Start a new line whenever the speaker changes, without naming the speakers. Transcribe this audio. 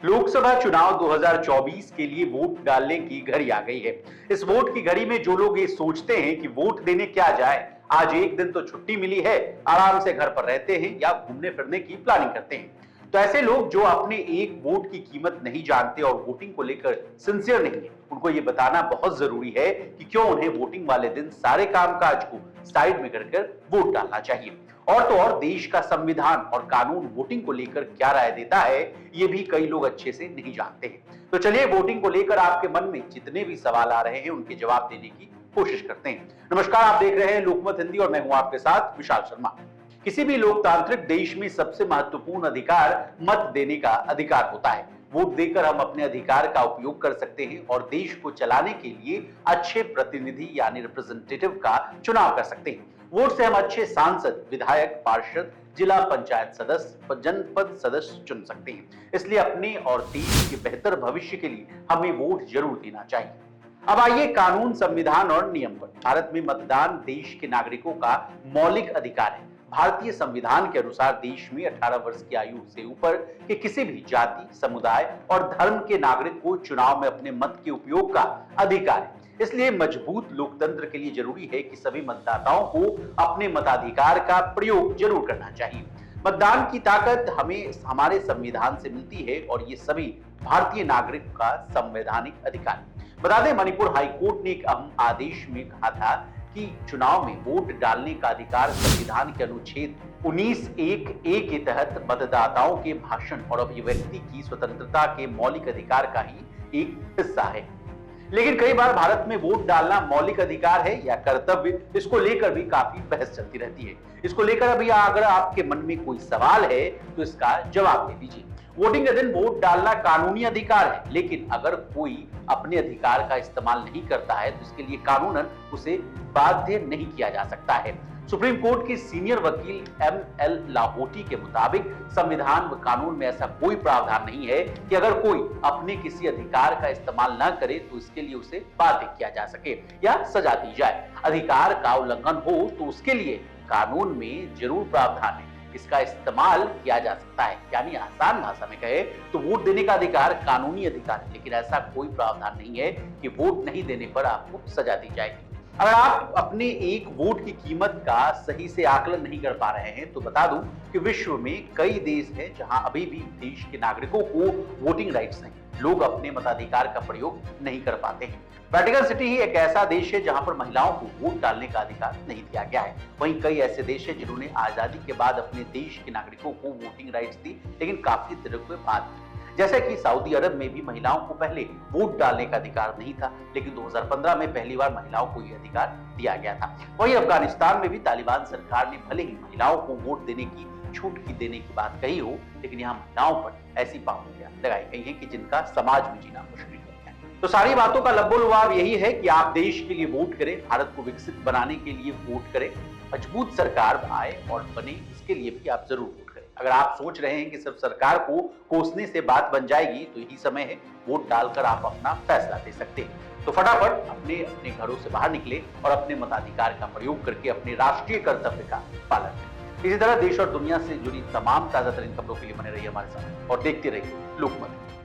लोकसभा चुनाव 2024 के लिए वोट डालने की घड़ी आ गई है। इस वोट की घड़ी में जो लोग ये सोचते हैं कि वोट देने क्या जाए, आज एक दिन तो छुट्टी मिली है, आराम से घर पर रहते हैं या घूमने फिरने की प्लानिंग करते हैं। तो ऐसे लोग जो अपने एक वोट की कीमत नहीं जानते और वोटिंग को लेकर सिंसियर नहीं है, उनको ये बताना बहुत जरूरी है कि क्यों उन्हें वोटिंग वाले दिन सारे कामकाज को साइड में कर वोट डालना चाहिए। और तो और देश का संविधान और कानून वोटिंग को लेकर क्या राय देता है, ये भी कई लोग अच्छे से नहीं जानते हैं। तो चलिए वोटिंग को लेकर आपके मन में जितने भी सवाल आ रहे हैं उनके जवाब देने की कोशिश करते हैं। नमस्कार, आप देख रहे हैं लोकमत हिंदी और मैं हूं आपके साथ विशाल शर्मा। किसी भी लोकतांत्रिक देश में सबसे महत्वपूर्ण अधिकार मत देने का अधिकार होता है। वोट देकर हम अपने अधिकार का उपयोग कर सकते हैं और देश को चलाने के लिए अच्छे प्रतिनिधि यानी रिप्रेजेंटेटिव का चुनाव कर सकते हैं। वोट से हम अच्छे सांसद, विधायक, पार्षद, जिला पंचायत सदस्य, जनपद सदस्य चुन सकते हैं। इसलिए अपने और देश के बेहतर भविष्य के लिए हमें वोट जरूर देना चाहिए। अब आइए कानून, संविधान और नियम पर। भारत में मतदान देश के नागरिकों का मौलिक अधिकार है। भारतीय संविधान के अनुसार देश में 18 वर्ष की आयु से ऊपर के किसी भी जाति, समुदाय और धर्म के नागरिक को चुनाव में अपने मत के उपयोग का अधिकार है। इसलिए मजबूत लोकतंत्र के लिए जरूरी है कि सभी मतदाताओं को अपने मताधिकार का प्रयोग जरूर करना चाहिए। मतदान की ताकत हमें हमारे संविधान से मिलती है और ये सभी भारतीय नागरिक का संवैधानिक अधिकार है। बता दें, मणिपुर हाईकोर्ट ने एक अहम आदेश में कहा था कि चुनाव में वोट डालने का अधिकार संविधान के अनुच्छेद 19(1)(a) के तहत मतदाताओं के भाषण और अभिव्यक्ति की स्वतंत्रता के मौलिक अधिकार का ही एक हिस्सा है। लेकिन कई बार भारत में वोट डालना मौलिक अधिकार है या कर्तव्य, इसको लेकर भी काफी बहस चलती रहती है। इसको लेकर अभी अगर आपके मन में कोई सवाल है तो इसका जवाब दे दीजिए। वोटिंग के दिन वोट डालना कानूनी अधिकार है, लेकिन अगर कोई अपने अधिकार का इस्तेमाल नहीं करता है तो इसके लिए कानूनन उसे बाध्य नहीं किया जा सकता है। सुप्रीम कोर्ट के सीनियर वकील M.L. लाहोटी के मुताबिक संविधान व कानून में ऐसा कोई प्रावधान नहीं है कि अगर कोई अपने किसी अधिकार का इस्तेमाल न करे तो इसके लिए उसे बाध्य किया जा सके या सजा दी जाए। अधिकार का उल्लंघन हो तो उसके लिए कानून में जरूर प्रावधान है, इसका इस्तेमाल किया जा सकता है। यानी आसान भाषा में कहे तो वोट देने का अधिकार कानूनी अधिकार है, लेकिन ऐसा कोई प्रावधान नहीं है कि वोट नहीं देने पर आपको सजा दी जाएगी। अगर आप अपने एक वोट की कीमत का सही से आकलन नहीं कर पा रहे हैं तो बता दूं कि विश्व में कई देश हैं जहां अभी भी देश के नागरिकों को वोटिंग राइट्स नहीं, लोग अपने मताधिकार का प्रयोग नहीं कर पाते हैं। वेटिकन सिटी ही एक ऐसा देश है जहां पर महिलाओं को वोट डालने का अधिकार नहीं दिया गया है। वहीं कई ऐसे देश हैं जिन्होंने आजादी के बाद अपने देश के नागरिकों को वोटिंग राइट्स दी, लेकिन काफी दिनों के बाद। जैसे कि सऊदी अरब में भी महिलाओं को पहले वोट डालने का अधिकार नहीं था, लेकिन 2015 में पहली बार महिलाओं को यह अधिकार दिया गया था। वहीं अफगानिस्तान में भी तालिबान सरकार ने भले ही महिलाओं को वोट देने की छूट की देने की बात कही हो, लेकिन यहाँ महिलाओं पर ऐसी पाबंदियां लगाई गई हैं कि जिनका समाज में जीना मुश्किल हो गया है। तो सारी बातों का लब्बो-लुआब यही है कि आप देश के लिए वोट करें, भारत को विकसित बनाने के लिए वोट करें, मजबूत सरकार आए और बने, इसके लिए भी आप जरूर वोट करें। अगर आप सोच रहे हैं कि सिर्फ सरकार को कोसने से बात बन जाएगी तो यही समय है, वोट डालकर आप अपना फैसला दे सकते हैं। तो फटाफट अपने अपने घरों से बाहर निकले और अपने मताधिकार का प्रयोग करके अपने राष्ट्रीय कर्तव्य का पालन करें। इसी तरह देश और दुनिया से जुड़ी तमाम ताजा तरीन खबरों के लिए बने रहिए हमारे साथ और देखते रहिए लोकमत।